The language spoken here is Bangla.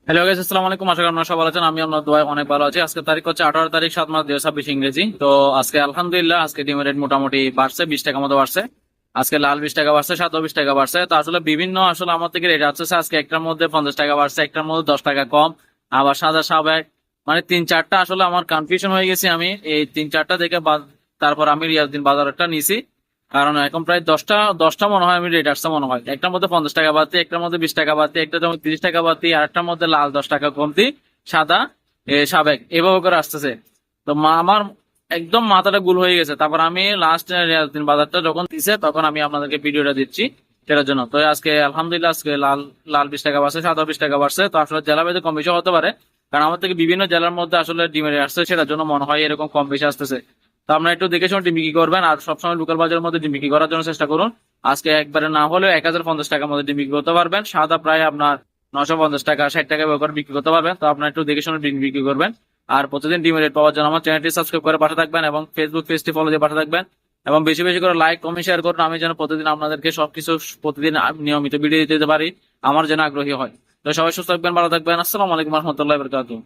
হ্যালো গাইস, আসসালামু আলাইকুম। আশা করি আপনারা সবাই ভালো আছেন। আমি আপনার দোয়ায় অনেক ভালো আছি। আজকে তারিখ হচ্ছে 18 তারিখ 7 মাস 2026 ইংরেজি। তো আজকে আলহামদুলিল্লাহ আজকে ডিমের রেট মোটামুটি বাড়ছে, 20 টাকা মতো বাড়ছে। আজকে লাল 20 টাকা বাড়ছে, সাদা 20 টাকা বাড়ছে। তো আসলে বিভিন্ন আসলে আমার থেকে রেট আসছে। আজকে একটার মধ্যে 50 টাকা বাড়ছে, একটার মধ্যে 10 টাকা কম, আবার সাদা স্বাভাবিক, মানে তিন চারটা আসলে আমার কনফিউশন হয়ে গেছি। আমি এই তিন চারটা দেখে তারপর আমি রিয়াজউদ্দিন বাজারটা নিছি। কারণ এখন প্রায় দশটা দশটা মনে হয় আমি রেট আসছে মনে হয়। একটার মধ্যে 50 টাকা বাড়তি, একটার মধ্যে 20 টাকা বাড়তি, একটা যেমন 30 টাকা বাড়তি, আর একটার মধ্যে লাল 10 টাকা কমতি, সাদা সাবেক এভাবে করে আসতেছে। তো আমার একদম মাথাটা গুল হয়ে গেছে। তারপর আমি লাস্ট দিন বাজারটা যখন দিছে তখন আমি আপনাদেরকে ভিডিওটা দিচ্ছি সেটার জন্য। তো আজকে আলহামদুলিল্লাহ আজকে লাল লাল 20 টাকা বাড়ছে, সাদা 20 টাকা বাড়ছে। তো আসলে জেলা ভেদে কম বেশি হতে পারে, কারণ আমার থেকে বিভিন্ন জেলার মধ্যে আসলে ডিমের আসছে, সেটার জন্য মনে হয় এরকম কম বেশি আসতেছে। তো আপনারা একটু দেখে শুনে ডিম বিক্রি করবেন, আর সবসময় লোকাল বাজারের মধ্যে ডিম বিক্রি করার জন্য চেষ্টা করুন। আজকে একবারে না হলেও 1050 টাকার মধ্যে ডিম বিক্রি করতে পারবেন। সাদা প্রায় আপনার 950 টাকা 60 টাকা ব্যবহার বিক্রি করতে পারবেন। তো আপনারা একটু দেখে শুনে ডিম বিক্রি করবেন। আর প্রতিদিন ডিমের রেট পাওয়ার জন্য আমার চ্যানেলটি সাবস্ক্রাইব করে পাশে থাকবেন, এবং ফেসবুক পেজটি ফলো দিয়ে পাশে থাকবেন, এবং বেশি বেশি করে লাইক কমেন্ট শেয়ার করুন। আমি যেন প্রতিদিন আপনাদেরকে সবকিছু প্রতিদিন নিয়মিত ভিডিও দিতে পারি, আমার যেন আগ্রহী হয়। তো সবাই সুস্থ থাকবেন, ভালো থাকবেন। আসসালামু আলাইকুম রহমতুল্লাহ বরকাতুহ।